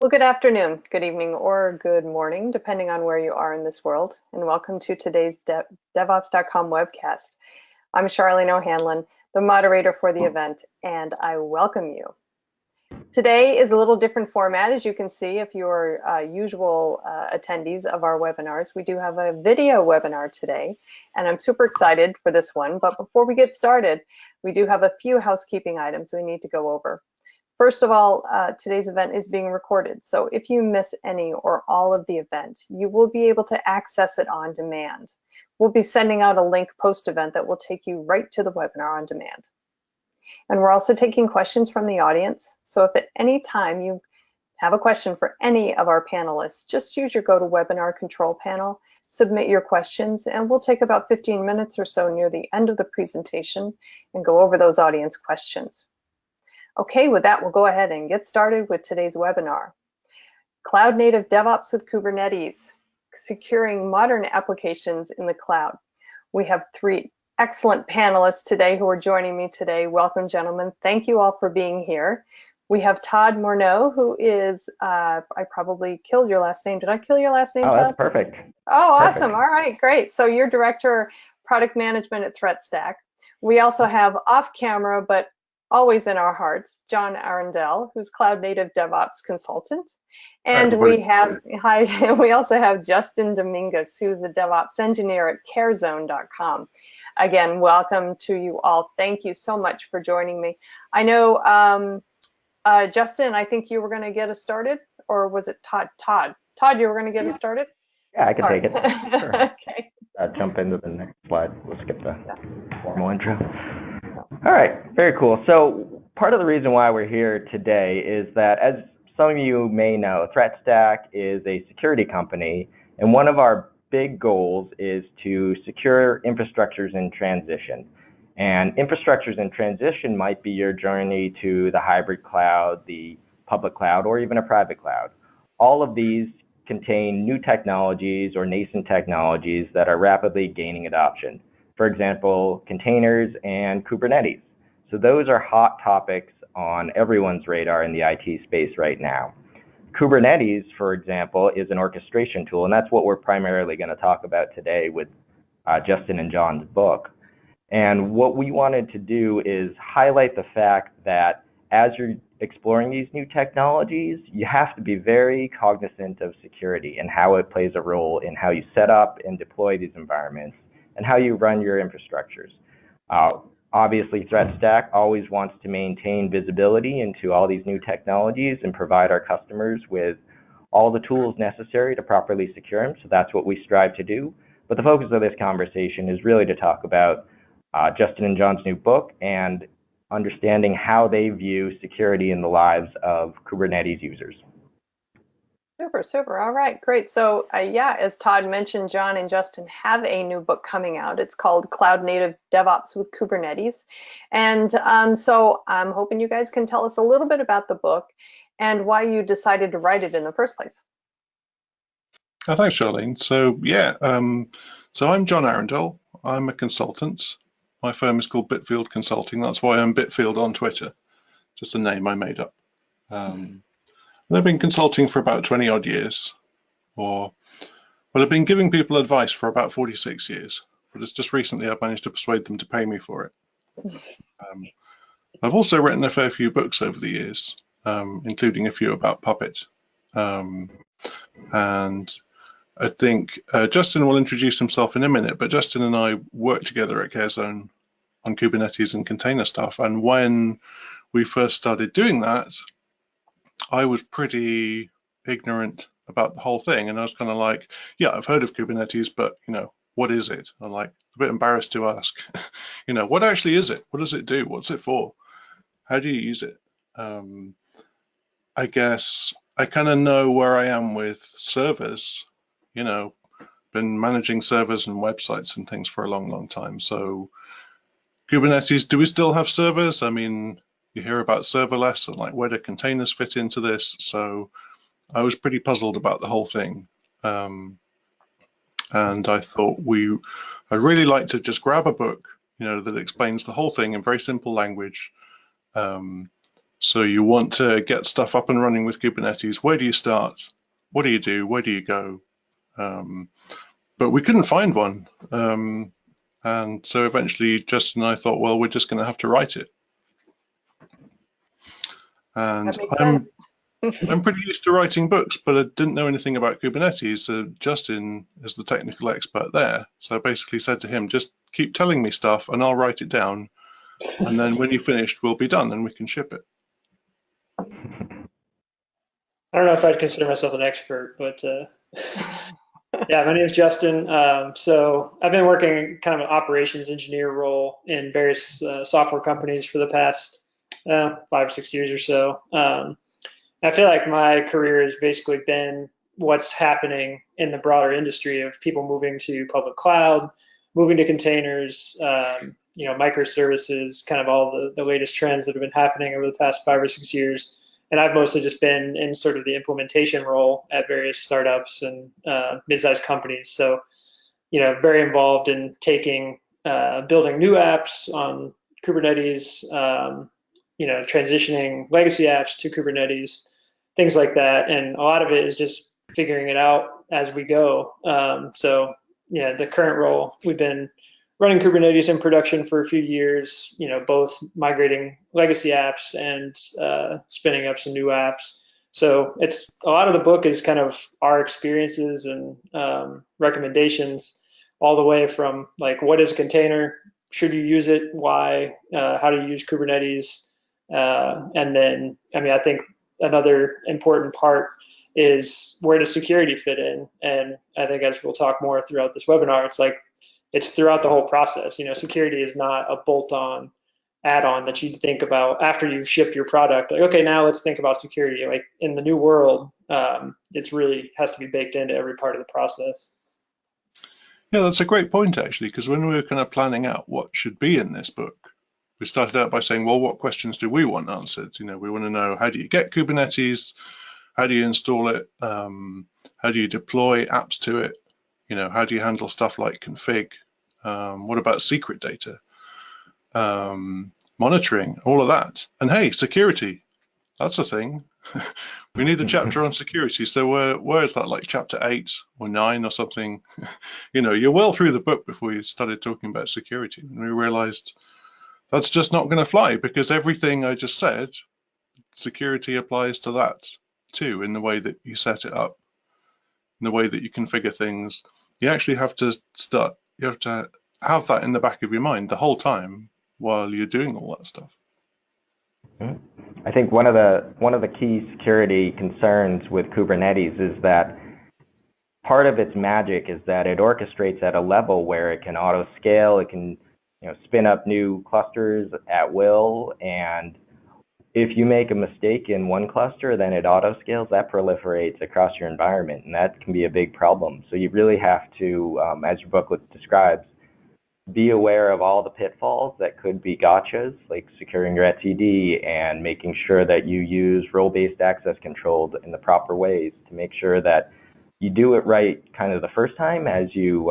Well, good afternoon, good evening, or good morning, depending on where you are in this world, and welcome to today's DevOps.com webcast. I'm Charlene O'Hanlon, the moderator for the event, and I welcome you. Today is a little different format, as you can see if you're usual attendees of our webinars. We do have a video webinar today, and I'm super excited for this one. But before we get started, we do have a few housekeeping items we need to go over. First of all, today's event is being recorded, so if you miss any or all of the event, you will be able to access it on demand. We'll be sending out a link post-event that will take you right to the webinar on demand. And we're also taking questions from the audience, so if at any time you have a question for any of our panelists, just use your GoToWebinar control panel, submit your questions, and we'll take about 15 minutes or so near the end of the presentation and go over those audience questions. Okay, with that, we'll go ahead and get started with today's webinar. Cloud Native DevOps with Kubernetes, securing modern applications in the cloud. We have three excellent panelists today who are joining me today. Welcome, gentlemen. Thank you all for being here. We have Todd Morneau, who is, I probably killed your last name. Did I kill your last name, Todd? Oh, that's perfect. Oh, awesome. All right, great. So you're Director Product Management at ThreatStack. We also have off camera, but always in our hearts, John Arundel, who's Cloud Native DevOps Consultant. And we also have Justin Dominguez, who's a DevOps engineer at carezone.com. Again, welcome to you all. Thank you so much for joining me. I know, Justin, I think you were going to get us started, or was it Todd? Todd, you were going to get us started? Yeah, I can take it. Sure. Okay. Jump into the next slide. We'll skip the formal intro. All right, very cool. So part of the reason why we're here today is that, as some of you may know, ThreatStack is a security company, and one of our big goals is to secure infrastructures in transition. And infrastructures in transition might be your journey to the hybrid cloud, the public cloud, or even a private cloud. All of these contain new technologies or nascent technologies that are rapidly gaining adoption. For example, containers and Kubernetes. So those are hot topics on everyone's radar in the IT space right now. Kubernetes, for example, is an orchestration tool, and that's what we're primarily going to talk about today with Justin and John's book. And what we wanted to do is highlight the fact that as you're exploring these new technologies, you have to be very cognizant of security and how it plays a role in how you set up and deploy these environments and how you run your infrastructures. Obviously, ThreatStack always wants to maintain visibility into all these new technologies and provide our customers with all the tools necessary to properly secure them. So that's what we strive to do. But the focus of this conversation is really to talk about Justin and John's new book and understanding how they view security in the lives of Kubernetes users. Super, super. All right, great. So yeah, as Todd mentioned, John and Justin have a new book coming out. It's called Cloud Native DevOps with Kubernetes. And so I'm hoping you guys can tell us a little bit about the book and why you decided to write it in the first place. Thanks, Charlene. So yeah, so I'm John Arundel. I'm a consultant. My firm is called Bitfield Consulting. That's why I'm Bitfield on Twitter. Just a name I made up. I've been consulting for about 20 odd years, but I've been giving people advice for about 46 years. But it's just recently I've managed to persuade them to pay me for it. I've also written a fair few books over the years, including a few about Puppet. And I think Justin will introduce himself in a minute, but Justin and I work together at Carezone on Kubernetes and container stuff. And when we first started doing that, I was pretty ignorant about the whole thing. And I was kind of like, yeah, I've heard of Kubernetes, but what is it? I'm like a bit embarrassed to ask, what actually is it? What does it do? What's it for? How do you use it? I guess I kind of know where I am with servers, been managing servers and websites and things for a long, long time. So Kubernetes, do we still have servers? I mean, you hear about serverless and like where do containers fit into this? So I was pretty puzzled about the whole thing. And I thought I'd really like to just grab a book, that explains the whole thing in very simple language, So you want to get stuff up and running with Kubernetes. Where do you start? What do you do? Where do you go? But we couldn't find one. And so eventually Justin and I thought, well, we're just going to have to write it. And That makes sense. I'm pretty used to writing books, but I didn't know anything about Kubernetes. So Justin is the technical expert there. So I basically said to him, just keep telling me stuff and I'll write it down. And then when you're finished, we'll be done and we can ship it. I don't know if I'd consider myself an expert, but yeah, my name is Justin. So I've been working kind of an operations engineer role in various software companies for the past 5 or 6 years or so. I feel like my career has basically been what's happening in the broader industry of people moving to public cloud, moving to containers, microservices, kind of all the latest trends that have been happening over the past 5 or 6 years. And I've mostly just been in sort of the implementation role at various startups and mid-sized companies. So, very involved in building new apps on Kubernetes, transitioning legacy apps to Kubernetes, things like that. And a lot of it is just figuring it out as we go. The current role, we've been running Kubernetes in production for a few years, both migrating legacy apps and spinning up some new apps. So it's a lot of the book is kind of our experiences and recommendations, all the way from like, what is a container? Should you use it? Why? How do you use Kubernetes? And then, I think another important part is, where does security fit in? And I think, as we'll talk more throughout this webinar, it's throughout the whole process. Security is not a bolt-on add-on that you think about after you've shipped your product. Like, okay, now let's think about security. Like, in the new world, it's really has to be baked into every part of the process. Yeah, that's a great point, actually, because when we were kind of planning out what should be in this book, we started out by saying, well, what questions do we want answered? We want to know, how do you get Kubernetes? How do you install it? How do you deploy apps to it? How do you handle stuff like config? What about secret data? Monitoring, all of that. And hey, security, that's a thing. We need a chapter on security. So where is that, like chapter 8 or 9 or something? You're well through the book before you started talking about security. And we realized that's just not going to fly, because everything I just said, security applies to that too, in the way that you set it up, in the way that you configure things. You actually have to have that in the back of your mind the whole time while you're doing all that stuff. I think one of the key security concerns with Kubernetes is that part of its magic is that it orchestrates at a level where it can auto scale, it can spin up new clusters at will, and if you make a mistake in one cluster, then it auto scales, that proliferates across your environment, and that can be a big problem. So you really have to, as your booklet describes, be aware of all the pitfalls that could be gotchas, like securing your etcd and making sure that you use role-based access control in the proper ways to make sure that you do it right kind of the first time as you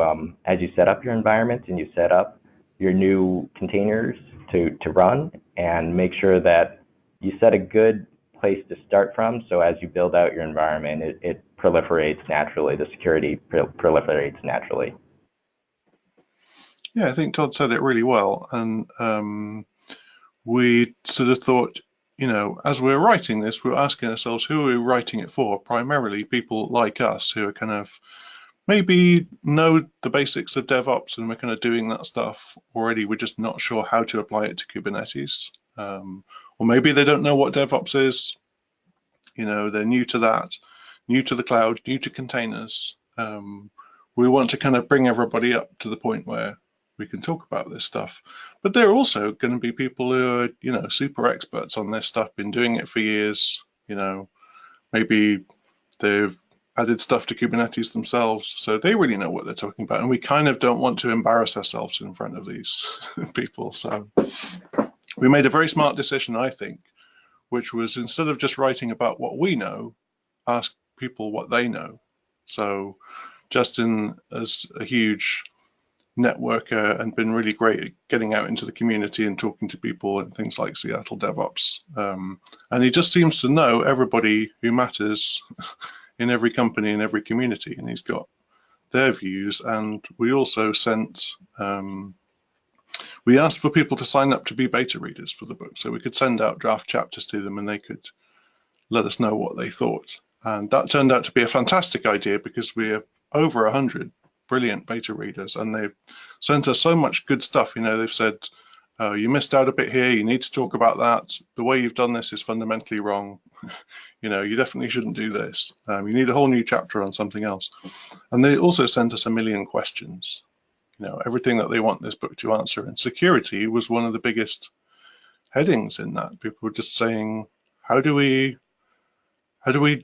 set up your environment and you set up your new containers to run, and make sure that you set a good place to start from, so as you build out your environment, it proliferates naturally, the security proliferates naturally. Yeah, I think Todd said it really well. And we sort of thought, as we're writing this, we're asking ourselves, who are we writing it for? Primarily people like us who are kind of maybe know the basics of DevOps and we're kind of doing that stuff already. We're just not sure how to apply it to Kubernetes. Or maybe they don't know what DevOps is. They're new to that, new to the cloud, new to containers. We want to kind of bring everybody up to the point where we can talk about this stuff. But there are also going to be people who are, super experts on this stuff, been doing it for years. Maybe they've added stuff to Kubernetes themselves, so they really know what they're talking about. And we kind of don't want to embarrass ourselves in front of these people. So we made a very smart decision, I think, which was, instead of just writing about what we know, ask people what they know. So Justin, as a huge networker and been really great at getting out into the community and talking to people and things like Seattle DevOps. And he just seems to know everybody who matters in every company, in every community, and he's got their views. And we also sent, we asked for people to sign up to be beta readers for the book, so we could send out draft chapters to them and they could let us know what they thought. And that turned out to be a fantastic idea because we have over 100 brilliant beta readers, and they've sent us so much good stuff. You know, they've said, you missed out a bit here, you need to talk about that. The way you've done this is fundamentally wrong. You know, you definitely shouldn't do this. You need a whole new chapter on something else. And they also sent us a million questions. You know, everything that they want this book to answer. And security was one of the biggest headings in that. People were just saying, how do we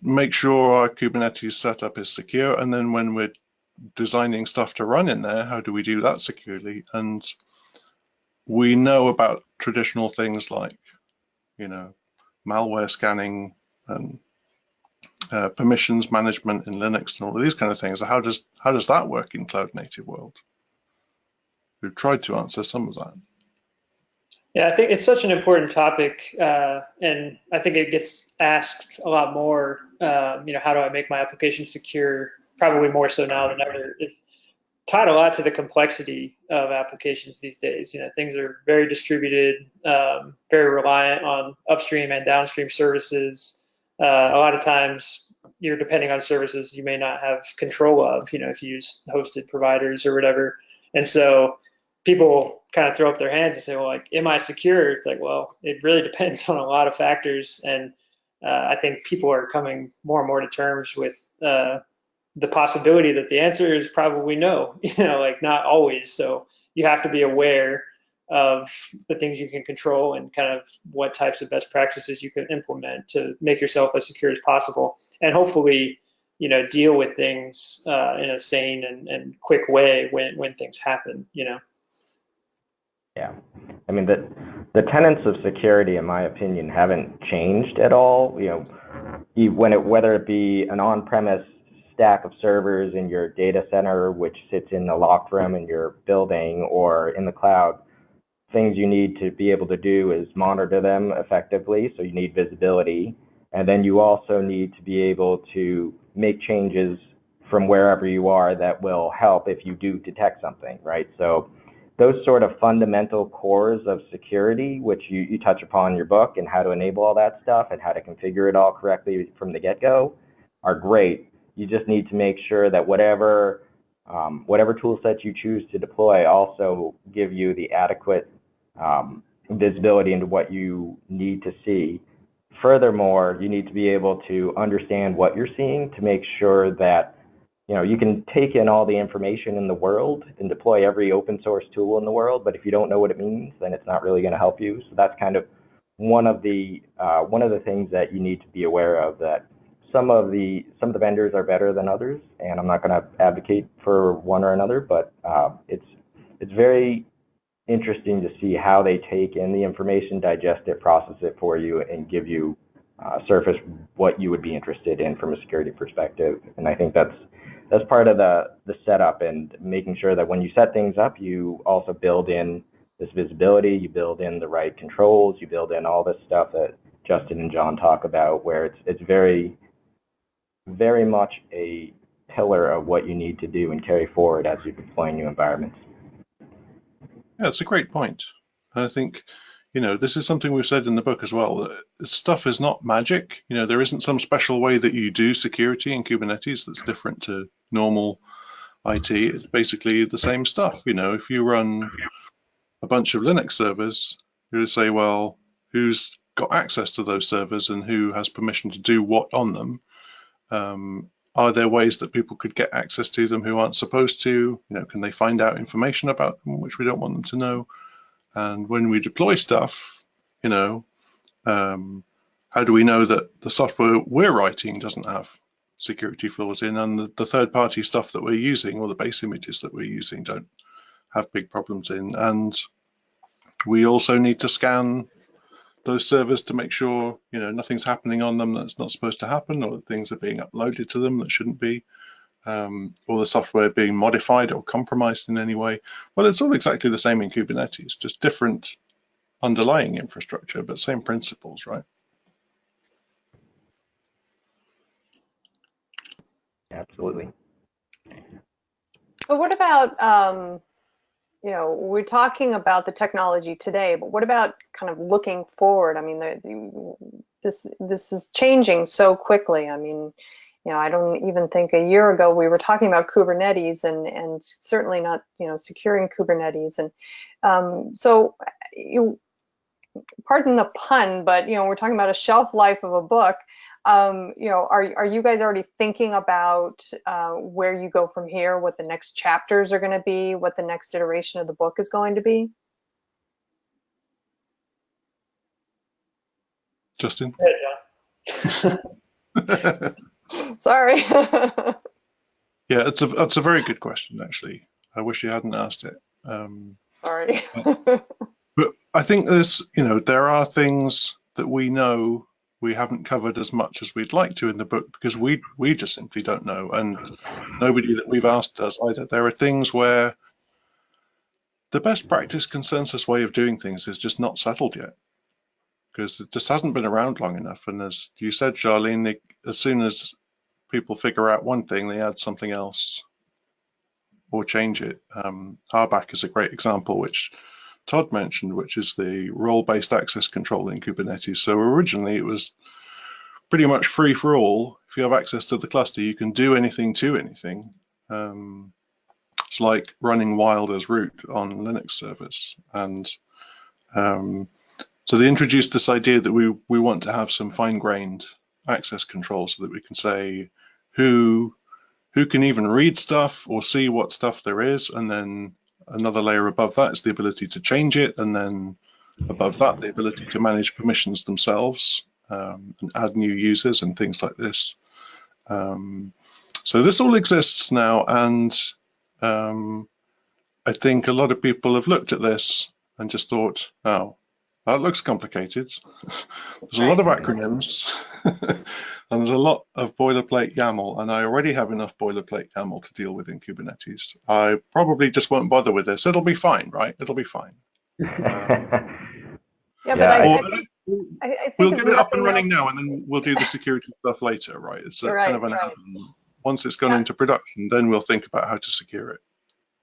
make sure our Kubernetes setup is secure? And then when we're designing stuff to run in there, how do we do that securely? And we know about traditional things like, you know, malware scanning and permissions management in Linux and all of these kind of things. So how does that work in cloud native world? We've tried to answer some of that. Yeah, I think it's such an important topic, and I think it gets asked a lot more. You know, how do I make my application secure? Probably more so now than ever. It's tied a lot to the complexity of applications these days. You know, things are very distributed, very reliant on upstream and downstream services. A lot of times you're depending on services you may not have control of, you know, if you use hosted providers or whatever. And so people kind of throw up their hands and say, well, like, am I secure? It's like, well, it really depends on a lot of factors. And I think people are coming more and more to terms with the possibility that the answer is probably no, you know, like not always. So you have to be aware of the things you can control and kind of what types of best practices you can implement to make yourself as secure as possible. And hopefully, you know, deal with things in a sane and quick way when things happen, you know. Yeah, I mean, the tenets of security, in my opinion, haven't changed at all. You know, whether it be an on-premise stack of servers in your data center, which sits in the locked room in your building, or in the cloud, things you need to be able to do is monitor them effectively. So you need visibility, and then you also need to be able to make changes from wherever you are that will help if you do detect something, right? So those sort of fundamental cores of security, which you touch upon in your book, and how to enable all that stuff and how to configure it all correctly from the get-go, are great. You just need to make sure that whatever tool set you choose to deploy also give you the adequate visibility into what you need to see. Furthermore, you need to be able to understand what you're seeing to make sure that, you know, you can take in all the information in the world and deploy every open source tool in the world, but if you don't know what it means, then it's not really going to help you. So that's kind of one of the things that you need to be aware of, that some of the vendors are better than others, and I'm not going to advocate for one or another, but it's very interesting to see how they take in the information, digest it, process it for you, and give you surface what you would be interested in from a security perspective. And I think that's part of the setup, and making sure that when you set things up, you also build in this visibility, you build in the right controls, you build in all this stuff that Justin and John talk about, where it's very, very much a pillar of what you need to do and carry forward as you deploy new environments. Yeah, it's a great point. I think, you know, this is something we've said in the book as well. This stuff is not magic. You know, there isn't some special way that you do security in Kubernetes that's different to normal IT. It's basically the same stuff. You know, if you run a bunch of Linux servers, you would say, well, who's got access to those servers and who has permission to do what on them? Are there ways that people could get access to them who aren't supposed to? You know, can they find out information about them which we don't want them to know? And when we deploy stuff, you know, how do we know that the software we're writing doesn't have security flaws in, and the third-party stuff that we're using, or the base images that we're using, don't have big problems in? And we also need to scan those servers to make sure, you know, nothing's happening on them that's not supposed to happen, or that things are being uploaded to them that shouldn't be. or the software being modified or compromised in any way. Well, it's all exactly the same in Kubernetes, just different underlying infrastructure, but same principles, right? Absolutely. But what about, we're talking about the technology today, but what about kind of looking forward? I mean, this is changing so quickly. I mean, I don't even think a year ago we were talking about Kubernetes and certainly not, securing Kubernetes. And so pardon the pun, but, we're talking about a shelf life of a book. Are you guys already thinking about where you go from here, what the next chapters are going to be, what the next iteration of the book is going to be? Justin? Yeah. Sorry. Yeah, it's a very good question, actually. I wish you hadn't asked it. Sorry. But I think there are things that we know we haven't covered as much as we'd like to in the book because we just simply don't know, and nobody that we've asked does either. There are things where the best practice consensus way of doing things is just not settled yet because it just hasn't been around long enough. And as you said, Charlene, as soon as people figure out one thing, they add something else or change it. RBAC is a great example, which Todd mentioned, which is the role-based access control in Kubernetes. So originally it was pretty much free for all. If you have access to the cluster, you can do anything to anything. It's like running wild as root on Linux servers. And so they introduced this idea that we want to have some fine-grained access control so that we can say who can even read stuff or see what stuff there is, and then another layer above that is the ability to change it, and then above that the ability to manage permissions themselves and add new users and things like this. So this all exists now, and I think a lot of people have looked at this and just thought, oh, that looks complicated. There's a lot of acronyms and there's a lot of boilerplate YAML, and I already have enough boilerplate YAML to deal with in Kubernetes. I probably just won't bother with this. It'll be fine, right? It'll be fine. Yeah, but I think we'll get it up and running now, and then we'll do the security stuff later, right? It's kind of an add-on. Once it's gone into production, then we'll think about how to secure it.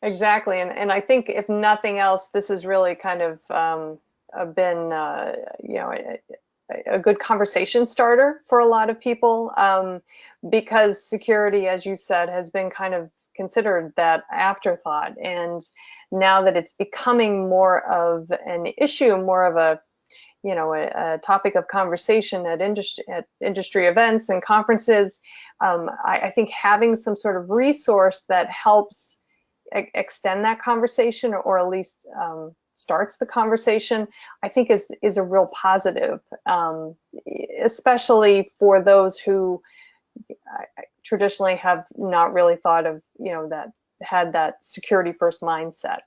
Exactly, and I think if nothing else, this has really kind of been a good conversation starter for a lot of people, because security, as you said, has been kind of considered that afterthought, and now that it's becoming more of an issue, more of a topic of conversation at industry events and conferences, I think having some sort of resource that helps extend that conversation, or at least starts the conversation, I think is a real positive, especially for those who traditionally have not really thought of, that had that security first mindset.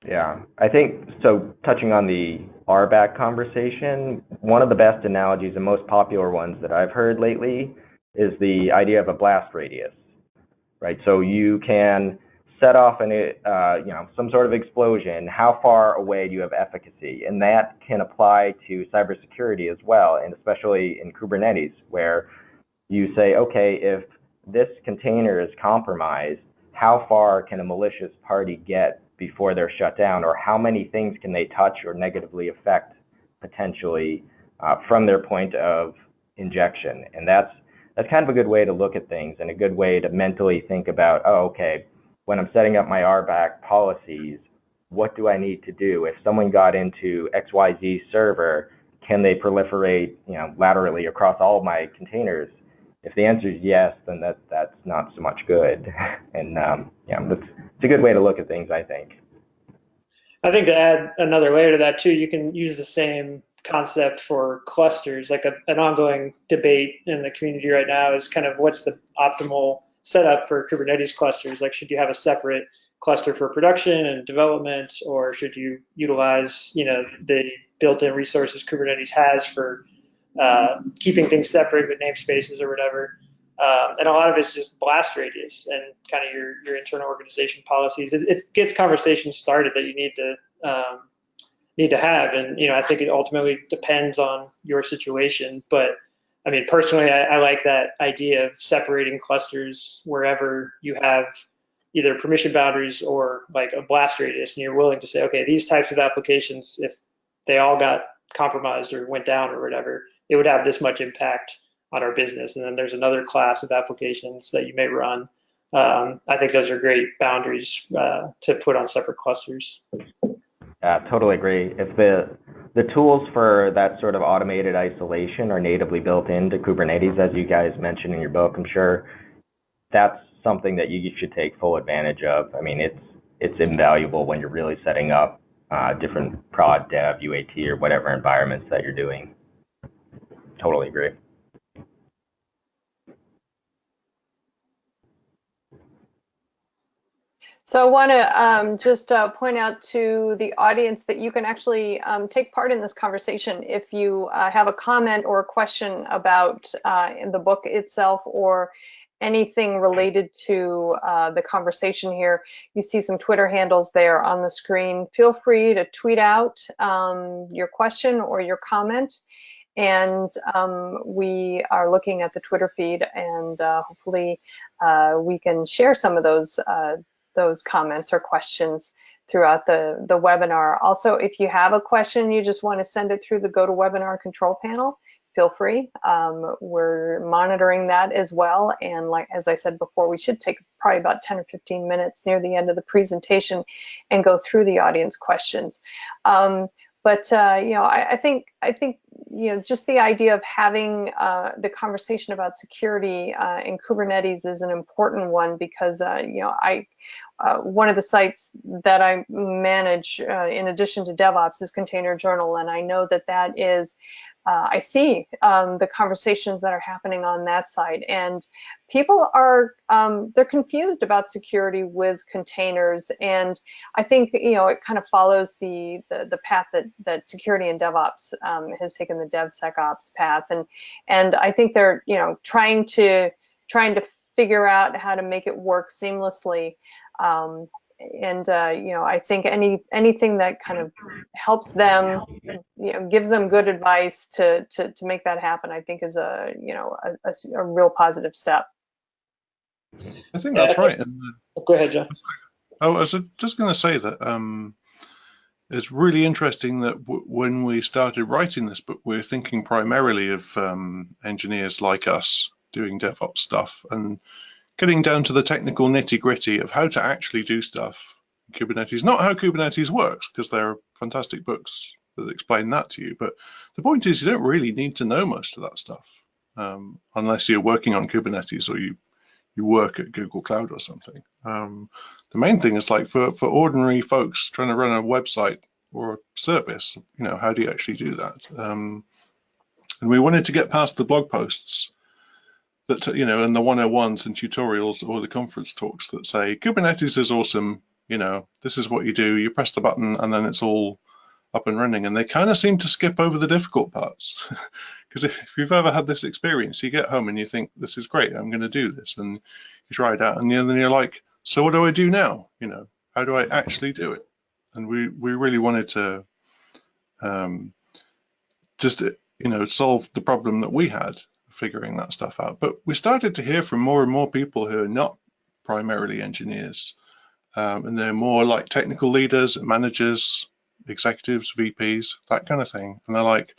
Yeah, I think so. Touching on the RBAC conversation, one of the best analogies and most popular ones that I've heard lately is the idea of a blast radius, right? So you can set off some sort of explosion. How far away do you have efficacy? And that can apply to cybersecurity as well, and especially in Kubernetes, where you say, okay, if this container is compromised, how far can a malicious party get before they're shut down, or how many things can they touch or negatively affect potentially from their point of injection? And that's kind of a good way to look at things, and a good way to mentally think about, oh, okay, when I'm setting up my RBAC policies, what do I need to do? If someone got into XYZ server, can they proliferate laterally across all of my containers? If the answer is yes, then that's not so much good. And it's a good way to look at things, I think. I think to add another layer to that too, you can use the same concept for clusters. Like an ongoing debate in the community right now is kind of what's the optimal setup for Kubernetes clusters. Like, should you have a separate cluster for production and development, or should you utilize the built-in resources Kubernetes has for keeping things separate with namespaces or whatever? And a lot of it's just blast radius and kind of your internal organization policies. It gets conversations started that you need to have. And, I think it ultimately depends on your situation. But I mean, personally, I like that idea of separating clusters wherever you have either permission boundaries or like a blast radius, and you're willing to say, okay, these types of applications, if they all got compromised or went down or whatever, it would have this much impact on our business. And then there's another class of applications that you may run. I think those are great boundaries to put on separate clusters. Yeah, totally agree. If the tools for that sort of automated isolation are natively built into Kubernetes, as you guys mentioned in your book, I'm sure that's something that you should take full advantage of. I mean, it's invaluable when you're really setting up different prod, dev, UAT, or whatever environments that you're doing. Totally agree. So I want to just point out to the audience that you can actually take part in this conversation if you have a comment or a question about in the book itself or anything related to the conversation here. You see some Twitter handles there on the screen. Feel free to tweet out your question or your comment. And we are looking at the Twitter feed, and hopefully we can share some of those comments or questions throughout the webinar. Also, if you have a question, you just want to send it through the GoToWebinar control panel, feel free. We're monitoring that as well. And like, as I said before, we should take probably about 10 or 15 minutes near the end of the presentation and go through the audience questions. I think just the idea of having the conversation about security in Kubernetes is an important one because one of the sites that I manage in addition to DevOps is Container Journal, and I know that is I see the conversations that are happening on that side, and people are they're confused about security with containers, and I think it kind of follows the path that security and DevOps has taken, the DevSecOps path, and I think they're trying to figure out how to make it work seamlessly. I think anything that kind of helps them, gives them good advice to make that happen, I think is a real positive step. I think that's right. Go ahead, John. I was just going to say that it's really interesting that when we started writing this book, we're thinking primarily of engineers like us doing DevOps stuff and getting down to the technical nitty-gritty of how to actually do stuff in Kubernetes. Not how Kubernetes works, because there are fantastic books that explain that to you. But the point is, you don't really need to know most of that stuff unless you're working on Kubernetes or you work at Google Cloud or something. The main thing is like for ordinary folks trying to run a website or a service, how do you actually do that? And we wanted to get past the blog posts that, and the 101s and tutorials or the conference talks that say Kubernetes is awesome, this is what you do, you press the button and then it's all up and running. And they kind of seem to skip over the difficult parts. Because if you've ever had this experience, you get home and you think, this is great, I'm going to do this. And you try it out and then you're like, so what do I do now? How do I actually do it? And we really wanted to just, solve the problem that we had figuring that stuff out. But we started to hear from more and more people who are not primarily engineers, and they're more like technical leaders, managers, executives, VPs, that kind of thing. And they're like,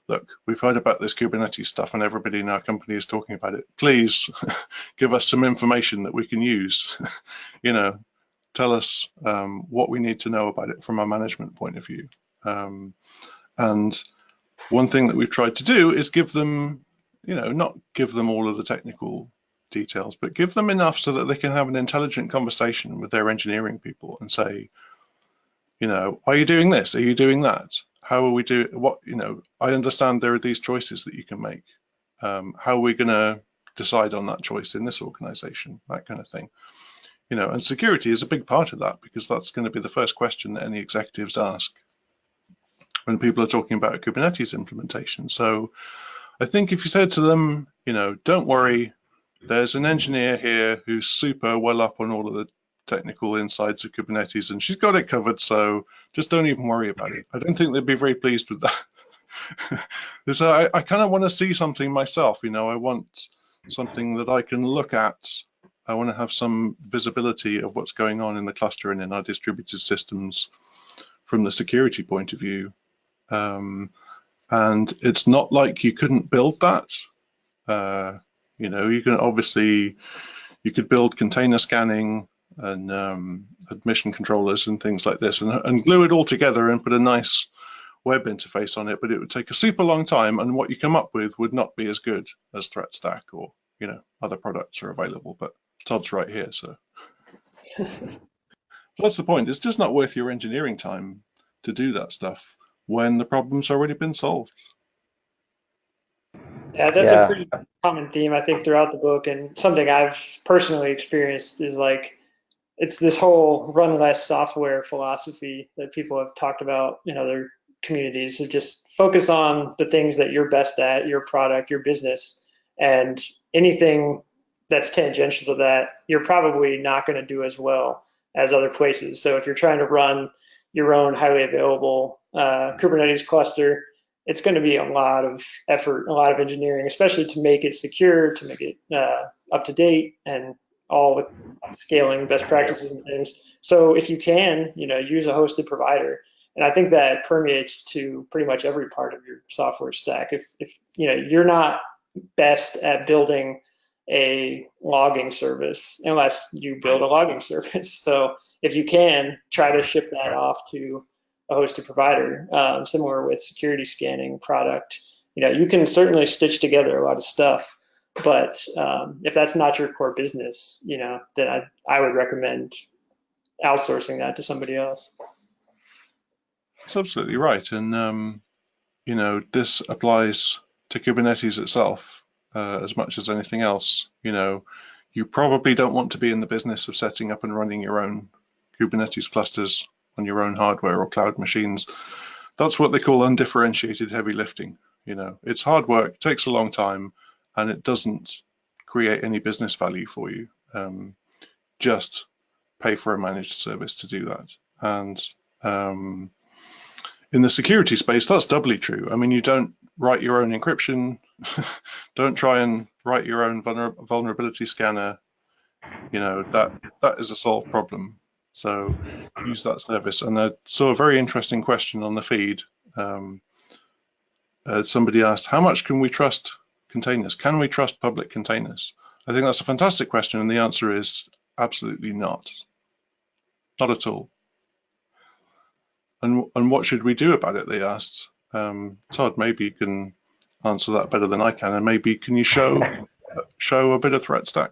look, we've heard about this Kubernetes stuff and everybody in our company is talking about it. Please give us some information that we can use. Tell us what we need to know about it from a management point of view. And one thing that we've tried to do is give them, not give them all of the technical details, but give them enough so that they can have an intelligent conversation with their engineering people and say, are you doing this? Are you doing that? How are we doing? What, I understand there are these choices that you can make. How are we going to decide on that choice in this organization? That kind of thing. And security is a big part of that because that's going to be the first question that any executives ask when people are talking about a Kubernetes implementation. So I think if you said to them, don't worry, there's an engineer here who's super well up on all of the technical insides of Kubernetes, and she's got it covered, so just don't even worry about it. I don't think they'd be very pleased with that. So I kind of want to see something myself, you know. I want something that I can look at. I want to have some visibility of what's going on in the cluster and in our distributed systems from the security point of view. And it's not like you couldn't build that. You know, you can obviously, you could build container scanning and admission controllers and things like this and glue it all together and put a nice web interface on it, but it would take a super long time, and what you come up with would not be as good as ThreatStack or, you know, other products are available, but Todd's right here, so. What's the point? It's just not worth your engineering time to do that stuff when the problem's already been solved. Yeah, that's a pretty common theme, I think, throughout the book, and something I've personally experienced is like, it's this whole run less software philosophy that people have talked about in other communities. So just focus on the things that you're best at, your product, your business, and anything that's tangential to that, you're probably not going to do as well as other places. So if you're trying to run your own highly available Kubernetes cluster, it's going to be a lot of effort, a lot of engineering, especially to make it secure, to make it up to date, and all with scaling best practices and things. So if you can, you know, use a hosted provider. And I think that permeates to pretty much every part of your software stack. If you know, you're not best at building a logging service unless you build a logging service. So if you can, try to ship that off to a hosted provider. Similar with security scanning product, you know, you can certainly stitch together a lot of stuff, but if that's not your core business, you know, then I would recommend outsourcing that to somebody else. That's absolutely right, and you know, this applies to Kubernetes itself as much as anything else. You know, you probably don't want to be in the business of setting up and running your own Kubernetes clusters on your own hardware or cloud machines. That's what they call undifferentiated heavy lifting. You know, it's hard work, takes a long time, and it doesn't create any business value for you. Just pay for a managed service to do that. And in the security space, that's doubly true. I mean, you don't write your own encryption, don't try and write your own vulnerability scanner. You know, that is a solved problem. So use that service. And I saw a very interesting question on the feed. Somebody asked, how much can we trust containers? Can we trust public containers? I think that's a fantastic question, and the answer is absolutely not. Not at all. And what should we do about it, they asked. Todd, maybe you can answer that better than I can, and maybe can you show a bit of ThreatStack?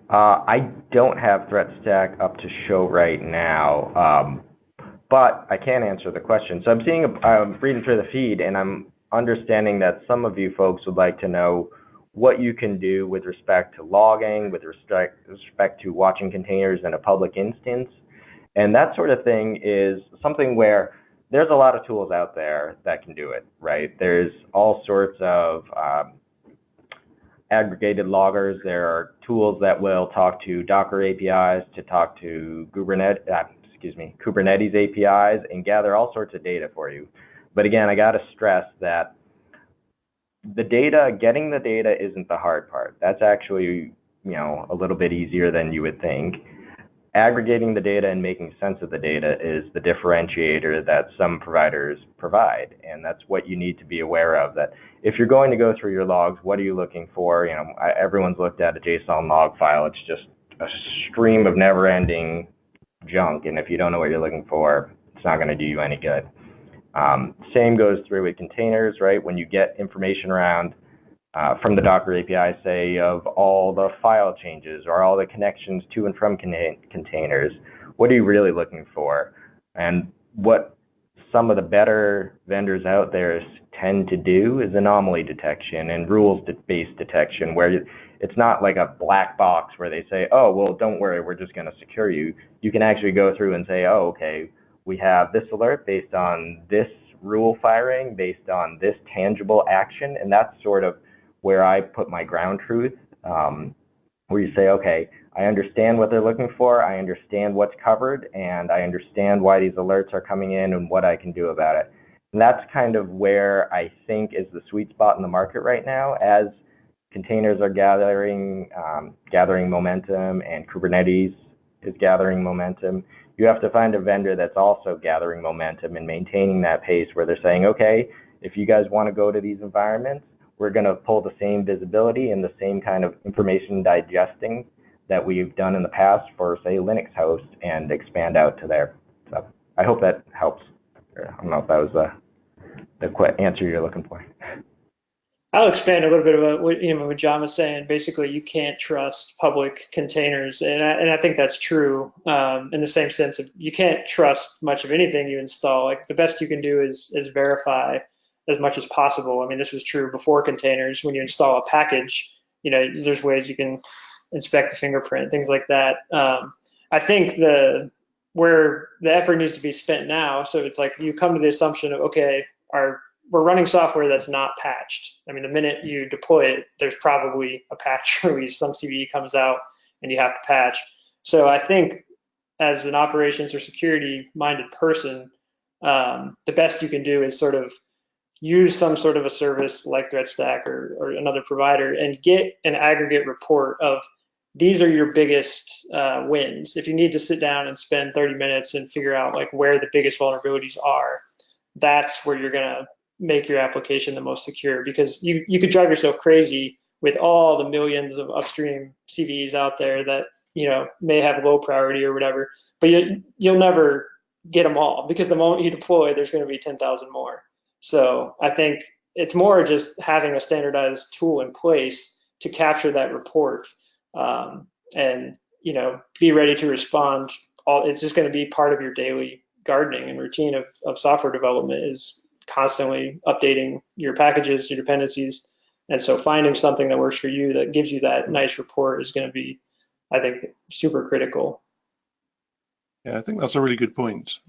I don't have ThreatStack up to show right now, but I can answer the question. So I'm reading through the feed, and I'm understanding that some of you folks would like to know what you can do with respect to logging, with respect to watching containers in a public instance. And that sort of thing is something where there's a lot of tools out there that can do it, right? There's all sorts of aggregated loggers. There are tools that will talk to Docker APIs, to talk to Kubernetes APIs, and gather all sorts of data for you. But again, I got to stress that getting the data isn't the hard part. That's actually, you know, a little bit easier than you would think. Aggregating the data and making sense of the data is the differentiator that some providers provide, and that's what you need to be aware of. That if you're going to go through your logs, what are you looking for? You know, everyone's looked at a JSON log file. It's just a stream of never-ending junk, and if you don't know what you're looking for, it's not going to do you any good. Same goes through with containers, right? When you get information around from the Docker API, say, of all the file changes or all the connections to and from containers, what are you really looking for? And what some of the better vendors out there tend to do is anomaly detection and rules-based detection, where it's not like a black box where they say, oh, well, don't worry, we're just going to secure you. You can actually go through and say, oh, okay, we have this alert based on this rule firing, based on this tangible action, and that's sort of where I put my ground truth where you say, okay, I understand what they're looking for, I understand what's covered, and I understand why these alerts are coming in and what I can do about it. And that's kind of where I think is the sweet spot in the market right now, as containers are gathering momentum and Kubernetes is gathering momentum. You have to find a vendor that's also gathering momentum and maintaining that pace where they're saying, okay, if you guys want to go to these environments, we're going to pull the same visibility and the same kind of information digesting that we've done in the past for, say, Linux host and expand out to there. So I hope that helps. I don't know if that was the answer you're looking for. I'll expand a little bit about what John was saying. Basically, you can't trust public containers, and I think that's true in the same sense of you can't trust much of anything you install. Like the best you can do is verify as much as possible. I mean, this was true before containers. When you install a package, there's ways you can inspect the fingerprint, things like that. I think where the effort needs to be spent now. So it's like you come to the assumption of, okay, we're running software that's not patched. I mean, the minute you deploy it, there's probably a patch release. Some CVE comes out and you have to patch. So I think as an operations or security minded person, the best you can do is sort of use some sort of a service like ThreatStack or another provider and get an aggregate report of these are your biggest wins. If you need to sit down and spend 30 minutes and figure out like where the biggest vulnerabilities are, that's where you're gonna make your application the most secure, because you could drive yourself crazy with all the millions of upstream CVEs out there that may have low priority or whatever, but you'll never get them all, because the moment you deploy, there's going to be 10,000 more. So I think it's more just having a standardized tool in place to capture that report and be ready to respond. It's just going to be part of your daily gardening and routine of software development, is constantly updating your packages, your dependencies. And so finding something that works for you that gives you that nice report is going to be, I think, super critical. Yeah, I think that's a really good point.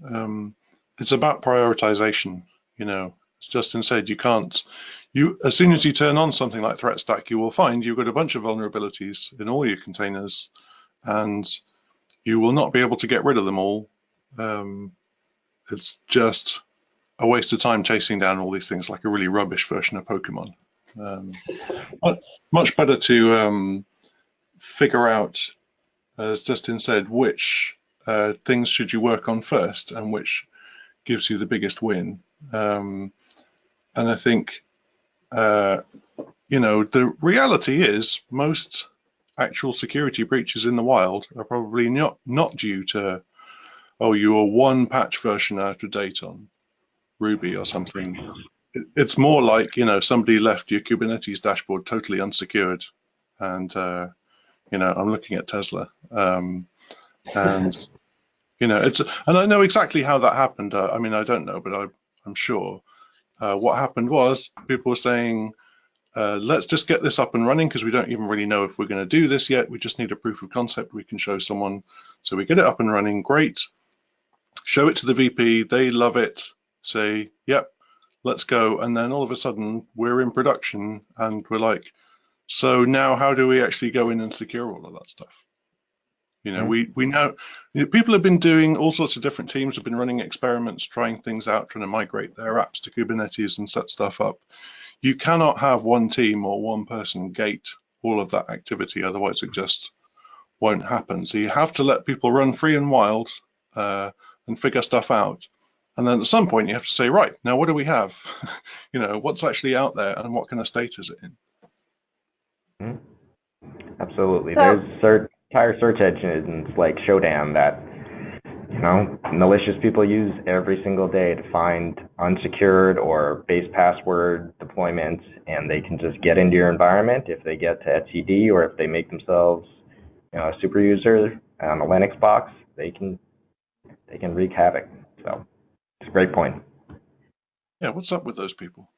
It's about prioritization. As Justin said, as soon as you turn on something like ThreatStack, you will find you've got a bunch of vulnerabilities in all your containers, and you will not be able to get rid of them all. It's just a waste of time chasing down all these things like a really rubbish version of Pokemon. Much better to figure out, as Justin said, which things should you work on first and which gives you the biggest win. And I think, the reality is most actual security breaches in the wild are probably not due to, you are one patch version out of date on Ruby or something. It's more like, somebody left your Kubernetes dashboard totally unsecured, and I'm looking at Tesla, and and I know exactly how that happened. I mean, I don't know, but I'm sure what happened was people were saying, let's just get this up and running because we don't even really know if we're going to do this yet. We just need a proof of concept we can show someone. So we get it up and running, great. Show it to the VP, they love it, say, yep, let's go. And then all of a sudden we're in production and we're like, so now how do we actually go in and secure all of that stuff? We know people have been doing all sorts of different teams have been running experiments, trying things out, trying to migrate their apps to Kubernetes and set stuff up. You cannot have one team or one person gate all of that activity, otherwise it just won't happen. So you have to let people run free and wild and figure stuff out. And then at some point you have to say, right, now what do we have? What's actually out there and what kind of state is it in? Absolutely. There's entire search engines like Shodan that malicious people use every single day to find unsecured or base password deployments, and they can just get into your environment if they get to etcd, or if they make themselves a super user on a Linux box, they can wreak havoc. So it's a great point. Yeah, what's up with those people?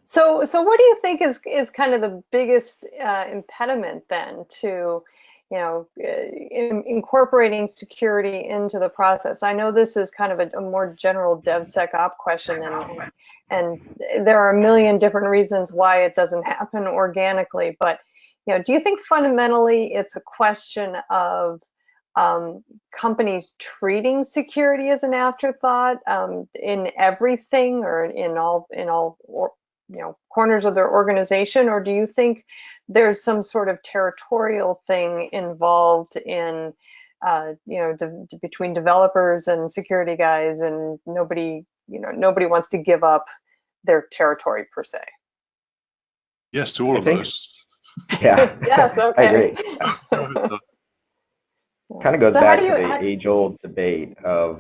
So what do you think is kind of the biggest impediment then to incorporating security into the process. I know this is kind of a more general DevSecOps question, and there are a million different reasons why it doesn't happen organically. But do you think fundamentally it's a question of companies treating security as an afterthought in everything, or in all corners of their organization, or do you think there's some sort of territorial thing involved in between developers and security guys, and nobody wants to give up their territory per se? Yes to all of those. Yeah. Yes, okay. I agree. Kind of goes back to the age-old debate of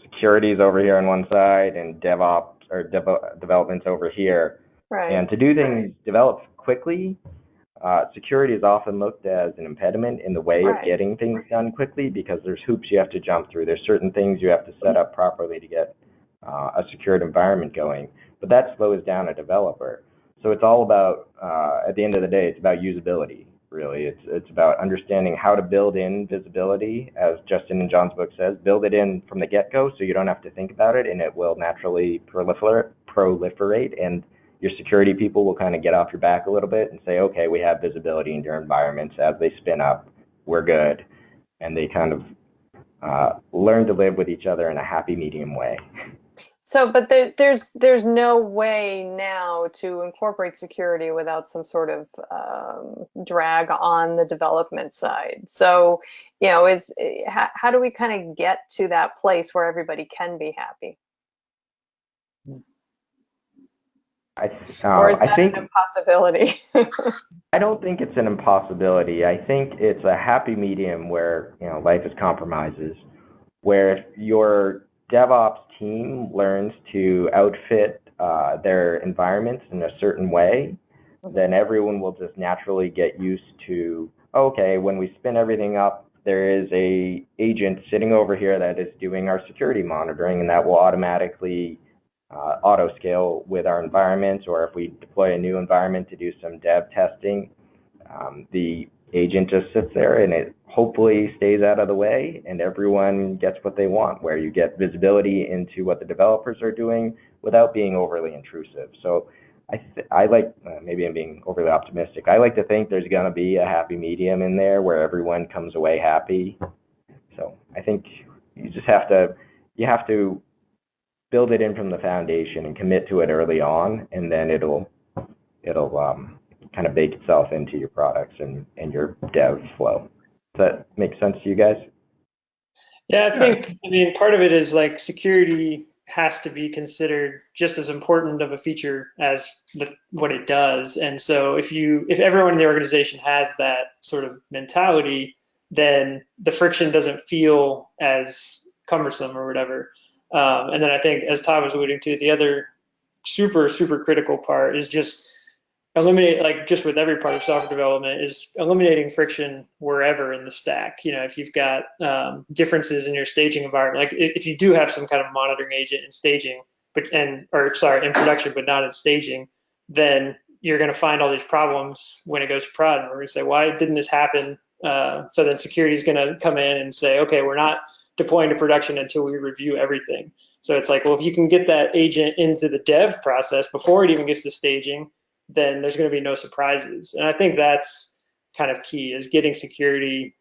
security is over here on one side and DevOps or development's over here. Right. And to do things develop quickly, security is often looked as an impediment in the way of getting things done quickly, because there's hoops you have to jump through. There's certain things you have to set up properly to get a secured environment going, but that slows down a developer. So it's all about, at the end of the day, it's about usability. Really, it's about understanding how to build in visibility, as Justin and John's book says. Build it in from the get-go, so you don't have to think about it, and it will naturally proliferate. And your security people will kind of get off your back a little bit and say, okay, we have visibility in your environments. As they spin up, we're good, and they kind of learn to live with each other in a happy medium way. So, but there's no way now to incorporate security without some sort of drag on the development side. So, how do we kind of get to that place where everybody can be happy? Or is that an impossibility? I don't think it's an impossibility. I think it's a happy medium where life is compromises, where your DevOps team learns to outfit their environments in a certain way, then everyone will just naturally get used to, okay, when we spin everything up, there is a agent sitting over here that is doing our security monitoring, and that will automatically auto scale with our environments. Or if we deploy a new environment to do some dev testing, the agent just sits there and it hopefully stays out of the way, and everyone gets what they want, where you get visibility into what the developers are doing without being overly intrusive. So I like, maybe I'm being overly optimistic, I like to think there's going to be a happy medium in there where everyone comes away happy. So I think you have to build it in from the foundation and commit to it early on, and then it'll kind of bake itself into your products and your dev flow. Does that make sense to you guys? Yeah, I mean, part of it is like security has to be considered just as important of a feature as what it does. And so if everyone in the organization has that sort of mentality, then the friction doesn't feel as cumbersome or whatever. And then I think, as Todd was alluding to, the other super, super critical part is just eliminate, like just with every part of software development, is eliminating friction wherever in the stack. If you've got differences in your staging environment, like if you do have some kind of monitoring agent in staging, in production, but not in staging, then you're going to find all these problems when it goes to prod. And we're going to say, why didn't this happen? So then security is going to come in and say, okay, we're not deploying to production until we review everything. So it's like, well, if you can get that agent into the dev process before it even gets to staging, then there's going to be no surprises. And I think that's kind of key, is getting security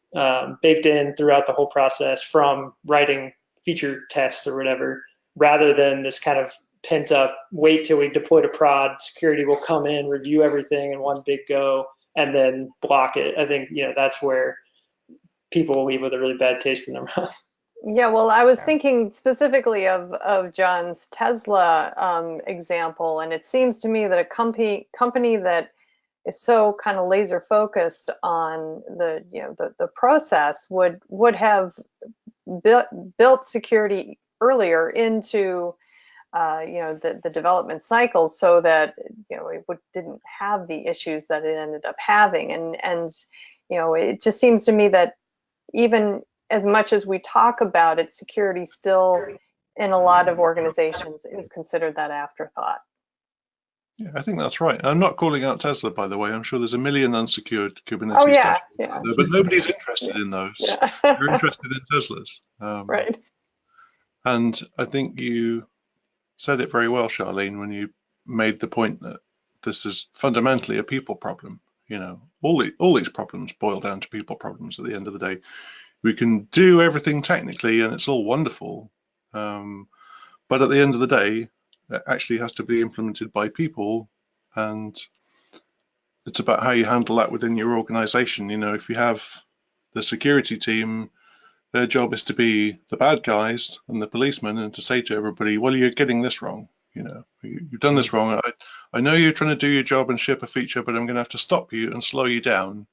baked in throughout the whole process, from writing feature tests or whatever, rather than this kind of pent up, wait till we deploy to prod, security will come in, review everything in one big go, and then block it. I think, that's where people will leave with a really bad taste in their mouth. Yeah, well, I was thinking specifically of John's Tesla example, and it seems to me that a company that is so kind of laser focused on the process would have built security earlier into the development cycle, so that it didn't have the issues that it ended up having, and it just seems to me that even as much as we talk about it, security still in a lot of organizations is considered that afterthought. Yeah, I think that's right. I'm not calling out Tesla, by the way. I'm sure there's a million unsecured Oh Kubernetes yeah, dashboards out yeah, there, but nobody's interested yeah, in those. They're yeah. interested in Teslas. Right. And I think you said it very well, Charlene, when you made the point that this is fundamentally a people problem. You know, all these problems boil down to people problems at the end of the day. We can do everything technically and it's all wonderful. But at the end of the day, it actually has to be implemented by people, and it's about how you handle that within your organization. You know, if you have the security team, their job is to be the bad guys and the policemen and to say to everybody, well, you're getting this wrong. You know, you've done this wrong. I know you're trying to do your job and ship a feature, but I'm going to have to stop you and slow you down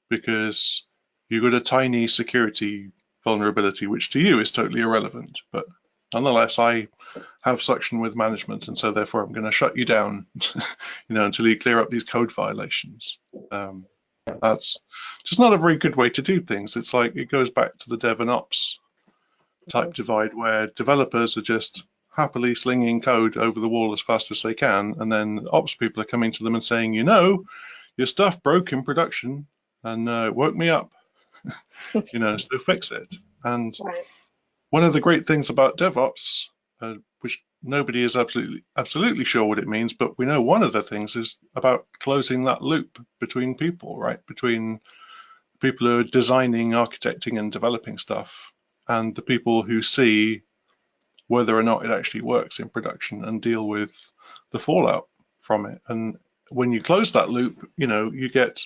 because you've got a tiny security vulnerability, which to you is totally irrelevant. But nonetheless, I have suction with management, and so therefore I'm going to shut you down, until you clear up these code violations. That's just not a very good way to do things. It's like it goes back to the dev and ops type divide, where developers are just happily slinging code over the wall as fast as they can, and then ops people are coming to them and saying, your stuff broke in production and it woke me up, so fix it. And Right. one of the great things about DevOps, which nobody is absolutely sure what it means, but we know one of the things is about closing that loop between people, right? Between people who are designing, architecting, and developing stuff, and the people who see whether or not it actually works in production and deal with the fallout from it. And when you close that loop, you get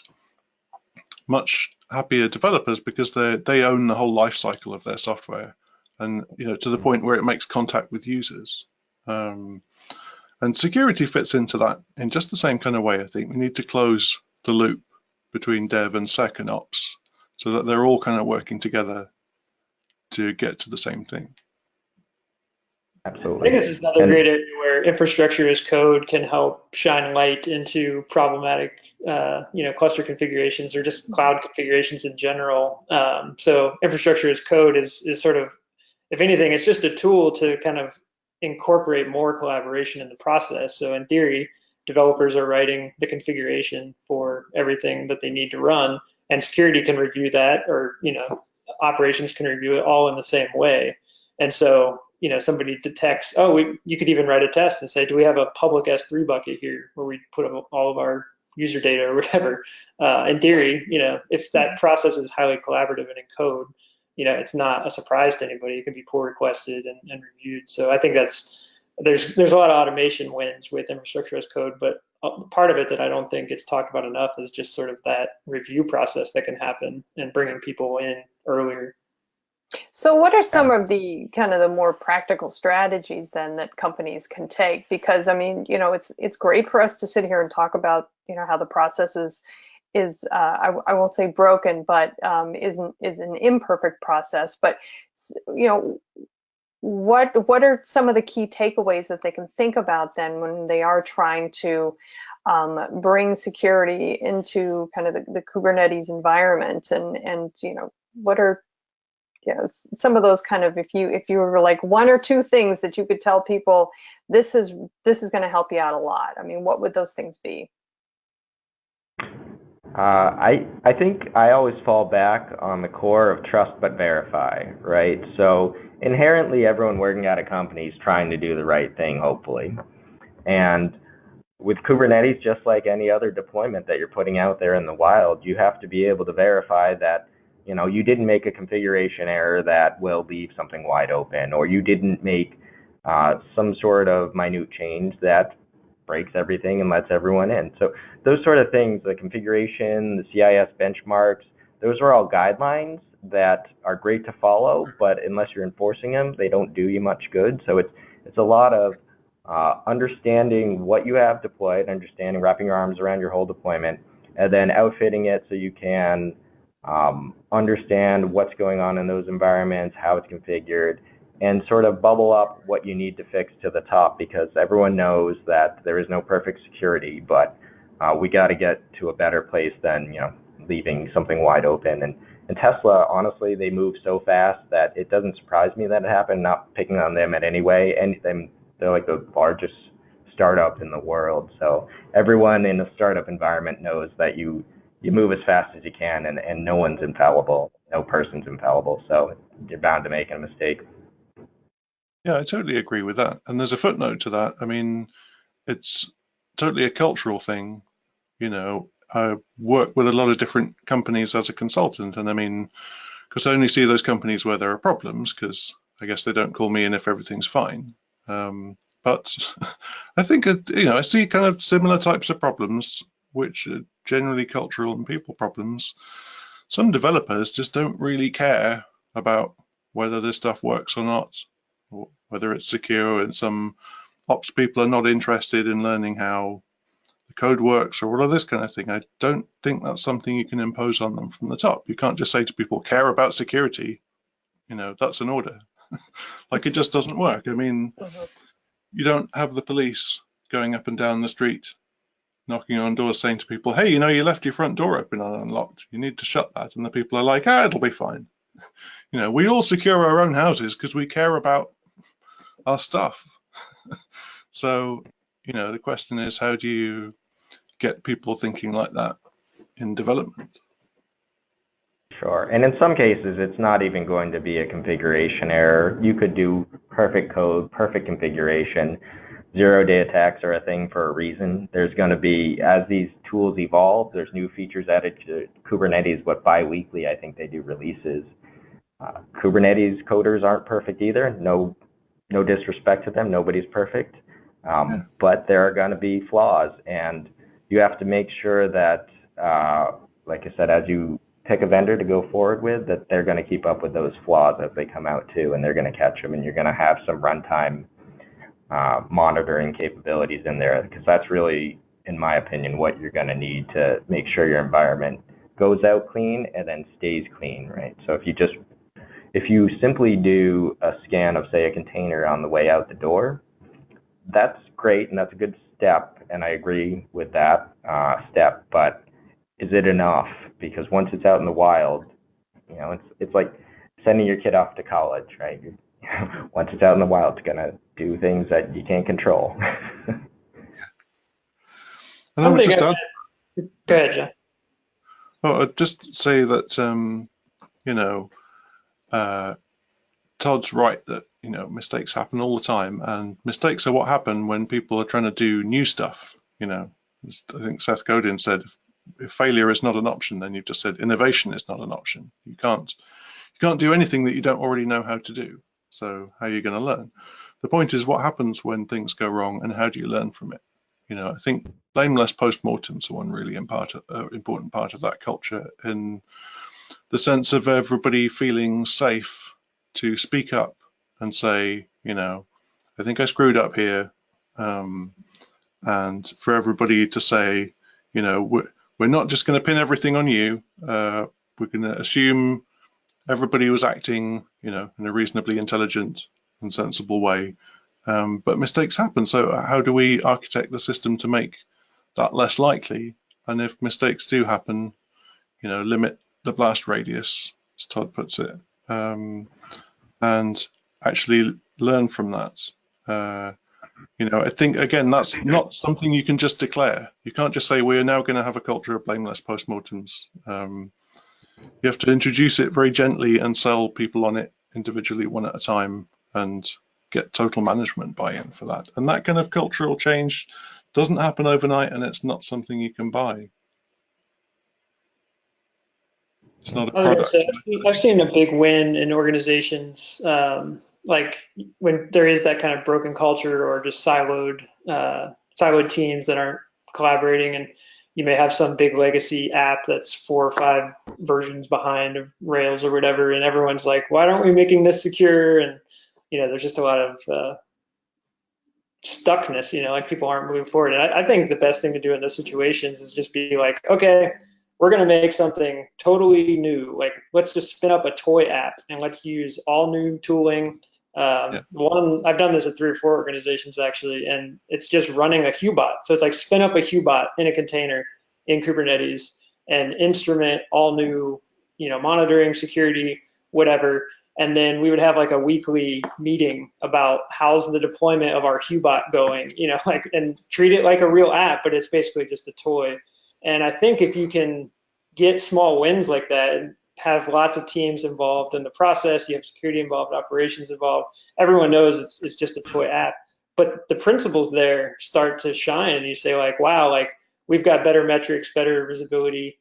much happier developers because they own the whole life cycle of their software, and to the point where it makes contact with users. And security fits into that in just the same kind of way. I think we need to close the loop between dev and sec and ops so that they're all kind of working together to get to the same thing. I think Absolutely. this is another great area where infrastructure as code can help shine light into problematic, cluster configurations or just cloud configurations in general. So infrastructure as code is sort of, if anything, it's just a tool to kind of incorporate more collaboration in the process. So in theory, developers are writing the configuration for everything that they need to run, and security can review that, or operations can review it all in the same way. And so somebody detects, you could even write a test and say, do we have a public S3 bucket here where we put all of our user data or whatever? In theory, if that process is highly collaborative and in code, it's not a surprise to anybody. It can be pull requested and reviewed. So I think there's a lot of automation wins with infrastructure as code, but part of it that I don't think gets talked about enough is just sort of that review process that can happen and bringing people in earlier. So what are some of the kind of the more practical strategies then that companies can take? Because I mean, it's great for us to sit here and talk about, how the process is I won't say broken, but is an imperfect process. But what are some of the key takeaways that they can think about then when they are trying to bring security into kind of the Kubernetes environment, and what are some of those kind of, if you were like one or two things that you could tell people, this is going to help you out a lot. I mean, what would those things be? I think I always fall back on the core of trust but verify, right? So inherently, everyone working at a company is trying to do the right thing, hopefully. And with Kubernetes, just like any other deployment that you're putting out there in the wild, you have to be able to verify that you didn't make a configuration error that will leave something wide open, or you didn't make some sort of minute change that breaks everything and lets everyone in. So those sort of things, the configuration, the CIS benchmarks, those are all guidelines that are great to follow, but unless you're enforcing them, they don't do you much good. So it's a lot of understanding what you have deployed, wrapping your arms around your whole deployment, and then outfitting it so you can understand what's going on in those environments, how it's configured, and sort of bubble up what you need to fix to the top, because everyone knows that there is no perfect security, but we got to get to a better place than leaving something wide open. And Tesla, honestly, they move so fast that it doesn't surprise me that it happened. Not picking on them in any way, and they're like the largest startup in the world. So everyone in a startup environment knows that you move as fast as you can, and no one's infallible, no person's infallible. So you're bound to make a mistake. Yeah, I totally agree with that. And there's a footnote to that. I mean, it's totally a cultural thing. I work with a lot of different companies as a consultant, and I mean, because I only see those companies where there are problems, because I guess they don't call me in if everything's fine. But I think, I see kind of similar types of problems, which are generally cultural and people problems. Some developers just don't really care about whether this stuff works or not, or whether it's secure, and some ops people are not interested in learning how the code works or all of this kind of thing. I don't think that's something you can impose on them from the top. You can't just say to people, care about security. That's an order. Like, it just doesn't work. I mean, you don't have the police going up and down the street knocking on doors saying to people, hey, you left your front door open and unlocked. You need to shut that. And the people are like, it'll be fine. We all secure our own houses because we care about our stuff. So, the question is, how do you get people thinking like that in development? Sure. And in some cases, it's not even going to be a configuration error. You could do perfect code, perfect configuration. Zero-day attacks are a thing for a reason. There's going to be, as these tools evolve, there's new features added to Kubernetes, bi-weekly, I think they do releases. Kubernetes coders aren't perfect either. No disrespect to them. Nobody's perfect. But there are going to be flaws, and you have to make sure that, like I said, as you pick a vendor to go forward with, that they're going to keep up with those flaws as they come out too, and they're going to catch them, and you're going to have some runtime monitoring capabilities in there, because that's really, in my opinion, what you're going to need to make sure your environment goes out clean and then stays clean, right? So if you simply do a scan of, say, a container on the way out the door, that's great and that's a good step, and I agree with that step, but is it enough? Because once it's out in the wild, it's like sending your kid off to college, right? Once it's out in the wild, it's gonna do things that you can't control. And I would just add, go ahead, John. Oh, I'd just say that Todd's right that mistakes happen all the time, and mistakes are what happen when people are trying to do new stuff. I think Seth Godin said, if failure is not an option, then you've just said innovation is not an option. You can't do anything that you don't already know how to do. So how are you going to learn? The point is, what happens when things go wrong, and how do you learn from it? I think blameless postmortems are one really important part of that culture, in the sense of everybody feeling safe to speak up and say, I think I screwed up here, and for everybody to say, we're not just going to pin everything on you. We're going to assume everybody was acting, in a reasonably intelligent and sensible way. But mistakes happen. So how do we architect the system to make that less likely? And if mistakes do happen, limit the blast radius, as Todd puts it, and actually learn from that. I think, again, that's not something you can just declare. You can't just say, we're now going to have a culture of blameless postmortems. You have to introduce it very gently and sell people on it individually, one at a time, and get total management buy-in for that. And that kind of cultural change doesn't happen overnight, and it's not something you can buy. It's not a product. I've seen a big win in organizations, like when there is that kind of broken culture or just siloed teams that aren't collaborating, and you may have some big legacy app that's 4 or 5 versions behind of Rails or whatever, and everyone's like, why aren't we making this secure? And there's just a lot of stuckness, like people aren't moving forward. And I think the best thing to do in those situations is just be like, okay, we're going to make something totally new. Like, let's just spin up a toy app and let's use all new tooling. I've done this at 3 or 4 organizations actually, and it's just running a Hubot. So it's like spin up a Hubot in a container in Kubernetes and instrument all new, monitoring, security, whatever, And then we would have like a weekly meeting about how's the deployment of our Qbot going, like, and treat it like a real app, but it's basically just a toy. And I think if you can get small wins like that and have lots of teams involved in the process, you have security involved, operations involved, everyone knows it's just a toy app. But the principles there start to shine, and you say like, wow, like we've got better metrics, better visibility.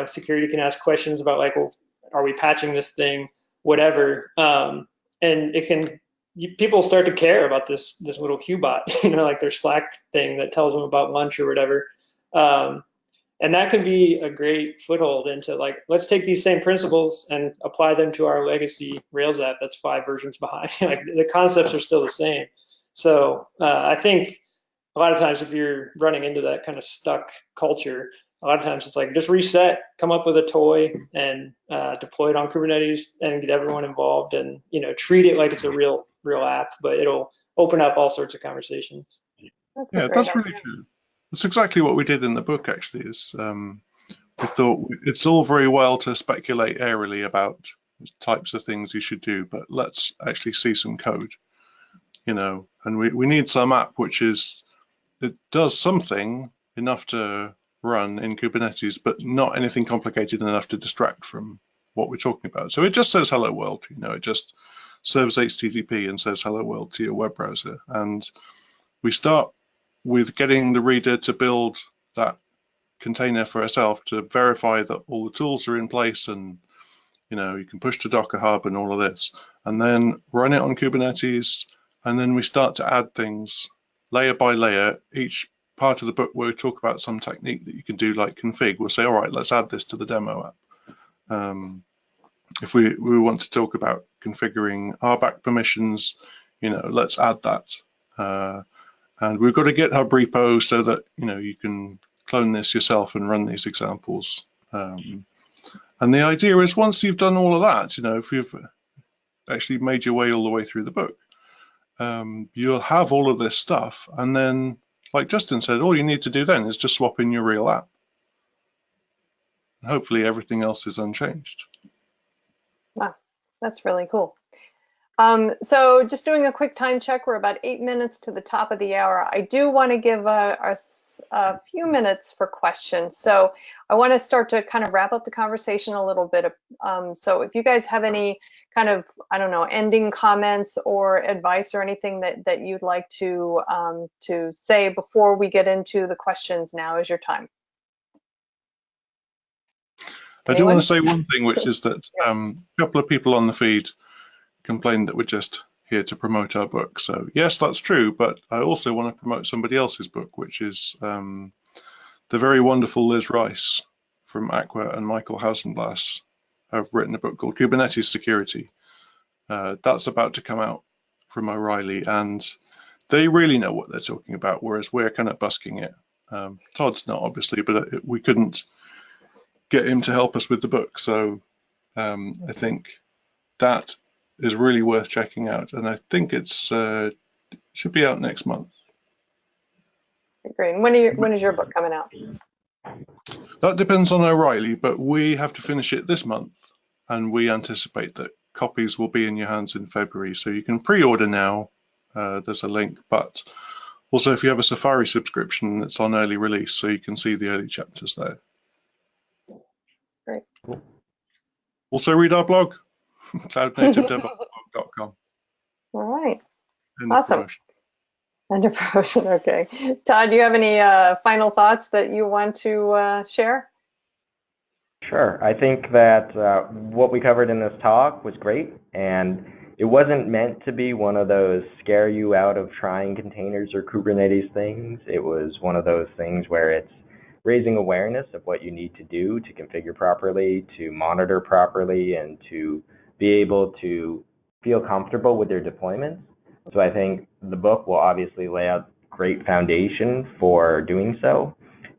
Security can ask questions about like, well, are we patching this thing, whatever, and people start to care about this little Qbot, like their Slack thing that tells them about lunch or whatever. And that can be a great foothold into like, let's take these same principles and apply them to our legacy Rails app that's 5 versions behind. Like the concepts are still the same. So I think a lot of times if you're running into that kind of stuck culture, a lot of times it's like just reset, come up with a toy and deploy it on Kubernetes and get everyone involved and treat it like it's a real app, but it'll open up all sorts of conversations. That's really true. That's exactly what we did in the book, actually, is we thought it's all very well to speculate airily about types of things you should do, but let's actually see some code, and we need some app which it does something enough to run in Kubernetes, but not anything complicated enough to distract from what we're talking about. So it just says hello world, it just serves HTTP and says hello world to your web browser. And we start with getting the reader to build that container for itself to verify that all the tools are in place and you can push to Docker Hub and all of this, and then run it on Kubernetes. And then we start to add things layer by layer. Each part of the book where we talk about some technique that you can do, like config, we'll say, all right, let's add this to the demo app. If we want to talk about configuring RBAC permissions, let's add that. And we've got a GitHub repo so that you can clone this yourself and run these examples. And the idea is once you've done all of that, if you've actually made your way all the way through the book, you'll have all of this stuff. And then, like Justin said, all you need to do then is just swap in your real app. And hopefully everything else is unchanged. Wow, that's really cool. So just doing a quick time check, we're about 8 minutes to the top of the hour. I do want to give us a few minutes for questions. So I want to start to kind of wrap up the conversation a little bit. So if you guys have any kind of, I don't know, ending comments or advice or anything that you'd like to say before we get into the questions, now is your time. I do want to say one thing, which is that a couple of people on the feed complained that we're just here to promote our book. So yes, that's true, but I also want to promote somebody else's book, which is the very wonderful Liz Rice from Aqua and Michael Hausenblas have written a book called Kubernetes Security. That's about to come out from O'Reilly, and they really know what they're talking about, whereas we're kind of busking it. Todd's not, obviously, but we couldn't get him to help us with the book. So I think that is really worth checking out, and I think it should be out next month. Great. And when is your book coming out? That depends on O'Reilly, but we have to finish it this month, and we anticipate that copies will be in your hands in February. So you can pre-order now. There's a link, but also if you have a Safari subscription, it's on early release, so you can see the early chapters there. Great. Also read our blog. cloudnativedevopsblog.com. All right. Awesome. Under promotion. Okay. Todd, do you have any final thoughts that you want to share? Sure. I think that what we covered in this talk was great, and it wasn't meant to be one of those scare you out of trying containers or Kubernetes things. It was one of those things where it's raising awareness of what you need to do to configure properly, to monitor properly, and to be able to feel comfortable with your deployments. So I think the book will obviously lay out great foundation for doing so,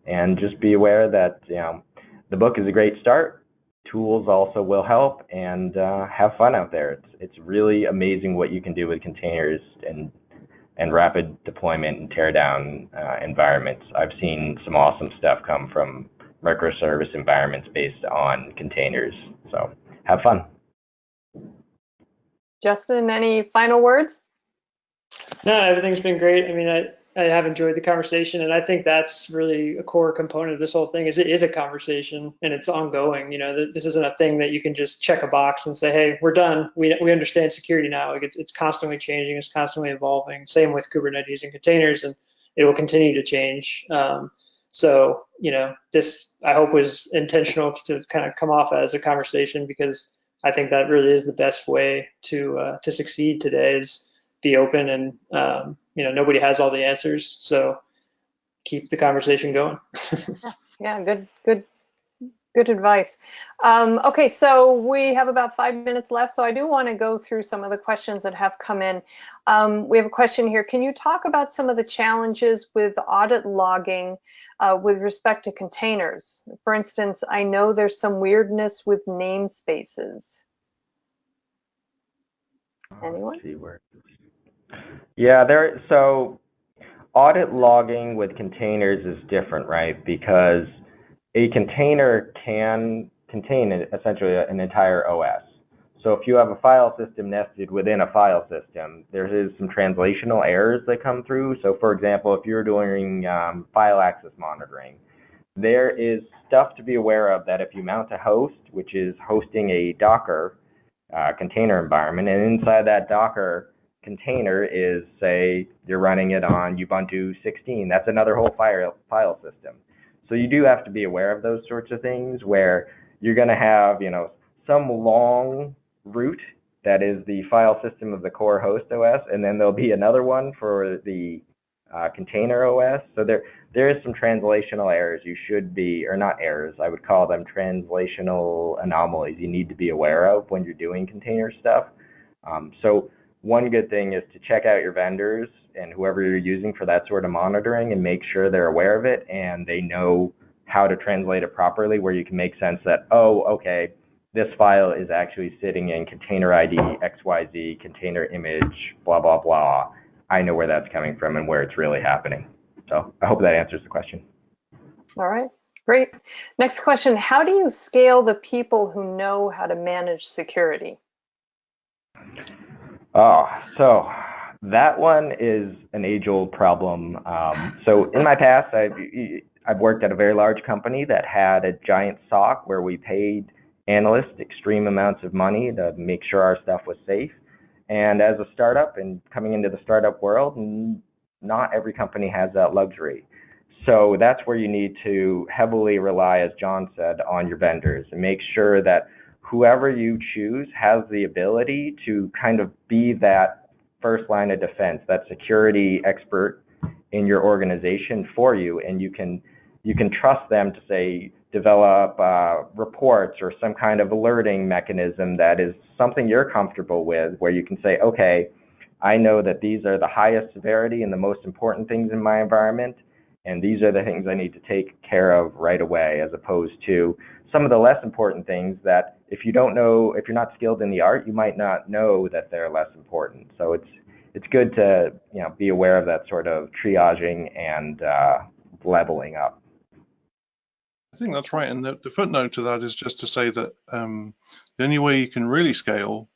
and just be aware that the book is a great start. Tools also will help, and have fun out there. It's really amazing what you can do with containers and rapid deployment and tear down environments. I've seen some awesome stuff come from microservice environments based on containers. So have fun. Justin, any final words? No, everything's been great. I mean, I have enjoyed the conversation, and I think that's really a core component of this whole thing. Is it is a conversation, and it's ongoing. You know, this isn't a thing that you can just check a box and say, "Hey, we're done. We understand security now." Like it's constantly changing, it's constantly evolving. Same with Kubernetes and containers, and it will continue to change. So, you know, this I hope was intentional to kind of come off as a conversation, because I think that really is the best way to succeed today, is be open, and you know, nobody has all the answers, so keep the conversation going. Yeah, good advice. Okay, so we have about 5 minutes left, so I do want to go through some of the questions that have come in. We have a question here. Can you talk about some of the challenges with audit logging with respect to containers? For instance, I know there's some weirdness with namespaces. Anyone? Yeah, so audit logging with containers is different, right? Because a container can contain essentially an entire OS. So if you have a file system nested within a file system, there is some translational errors that come through. So for example, if you're doing file access monitoring, there is stuff to be aware of that if you mount a host, which is hosting a Docker container environment, and inside that Docker container is, say, you're running it on Ubuntu 16, that's another whole file system. So you do have to be aware of those sorts of things, where you're going to have, you know, some long root that is the file system of the core host OS, and then there'll be another one for the container OS. So there is some translational errors you should be, or not errors, I would call them translational anomalies you need to be aware of when you're doing container stuff. So one good thing is to check out your vendors and whoever you're using for that sort of monitoring, and make sure they're aware of it and they know how to translate it properly, where you can make sense that, oh, okay, this file is actually sitting in container ID XYZ, container image, blah, blah, blah. I know where that's coming from and where it's really happening. So I hope that answers the question. All right, great. Next question, how do you scale the people who know how to manage security? Oh, so that one is an age-old problem. So in my past, I've worked at a very large company that had a giant SOC where we paid analysts extreme amounts of money to make sure our stuff was safe. And as a startup and coming into the startup world, not every company has that luxury. So that's where you need to heavily rely, as John said, on your vendors, and make sure that whoever you choose has the ability to kind of be that first line of defense, that security expert in your organization for you, and you can trust them to, say, develop reports or some kind of alerting mechanism that is something you're comfortable with, where you can say, okay, I know that these are the highest severity and the most important things in my environment, and these are the things I need to take care of right away, as opposed to some of the less important things that if you don't know, if you're not skilled in the art, you might not know that they're less important. So it's good to, you know, be aware of that sort of triaging and leveling up. I think that's right. And the footnote to that is just to say that the only way you can really scale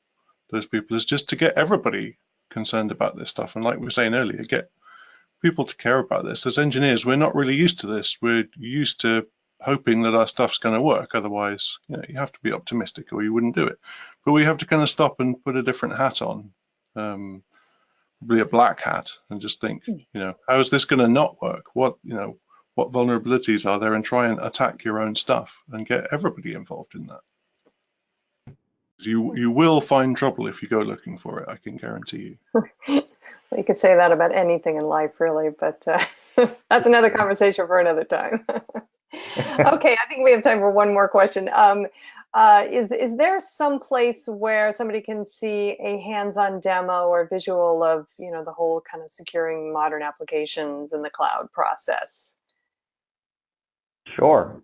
those people is just to get everybody concerned about this stuff. And like we were saying earlier, get people to care about this. As engineers, we're not really used to this. We're used to hoping that our stuff's going to work. Otherwise, you know, you have to be optimistic or you wouldn't do it. But we have to kind of stop and put a different hat on, probably a black hat, and just think, you know, how is this going to not work? What vulnerabilities are there, and try and attack your own stuff and get everybody involved in that. You will find trouble if you go looking for it, I can guarantee you. Well, you could say that about anything in life, really, but that's another conversation for another time. Okay, I think we have time for one more question. Is there some place where somebody can see a hands-on demo or visual of, you know, the whole kind of securing modern applications in the cloud process? Sure.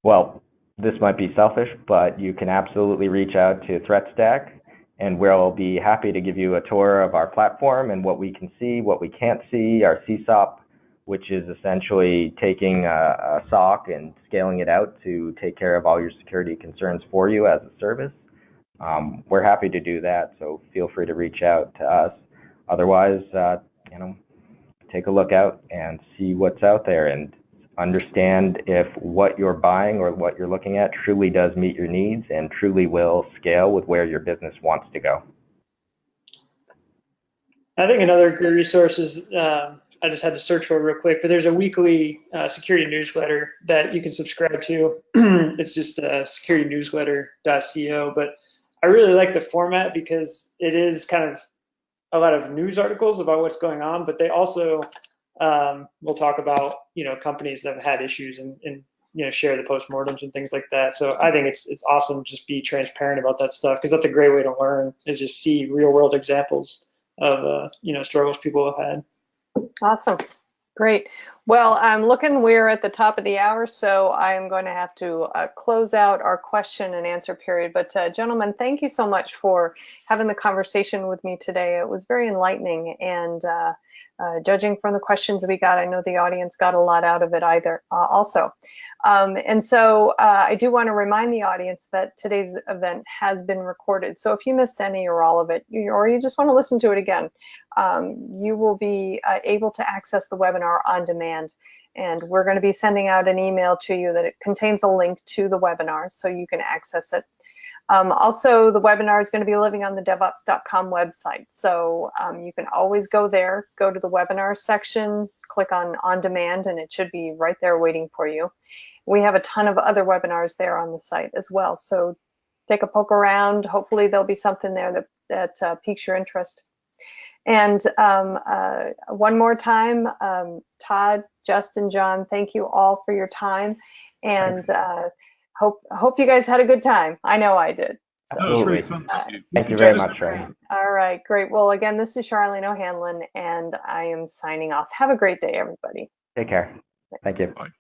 Well, this might be selfish, but you can absolutely reach out to ThreatStack, and we'll be happy to give you a tour of our platform and what we can see, what we can't see, our CSOP, which is essentially taking a SOC and scaling it out to take care of all your security concerns for you as a service. we're happy to do that. So feel free to reach out to us. Otherwise, take a look out and see what's out there and understand if what you're buying or what you're looking at truly does meet your needs and truly will scale with where your business wants to go. I think another great resource is, I just had to search for it real quick, but there's a weekly security newsletter that you can subscribe to. It's just securitynewsletter.co, but I really like the format because it is kind of a lot of news articles about what's going on, but they also will talk about, companies that have had issues and share the postmortems and things like that. So I think it's awesome to just be transparent about that stuff, because that's a great way to learn, is just see real world examples of struggles people have had. Awesome. Great. Well, I'm looking, we're at the top of the hour, so I'm going to have to close out our question and answer period. But gentlemen, thank you so much for having the conversation with me today. It was very enlightening, and judging from the questions we got, I know the audience got a lot out of it also. And so I do want to remind the audience that today's event has been recorded. So if you missed any or all of it, or you just want to listen to it again, you will be able to access the webinar on demand. And we're going to be sending out an email to you that it contains a link to the webinar so you can access it. Also, the webinar is going to be living on the devops.com website. So you can always go there, go to the webinar section, click on demand, and it should be right there waiting for you. We have a ton of other webinars there on the site as well. So take a poke around. Hopefully there'll be something there that piques your interest. And one more time, Todd, Justin, John, thank you all for your time. And hope you guys had a good time. I know I did. So. That was really fun. Thank you very much, Charlene. All right, great. Well, again, this is Charlene O'Hanlon, and I am signing off. Have a great day, everybody. Take care. Thank you. Bye.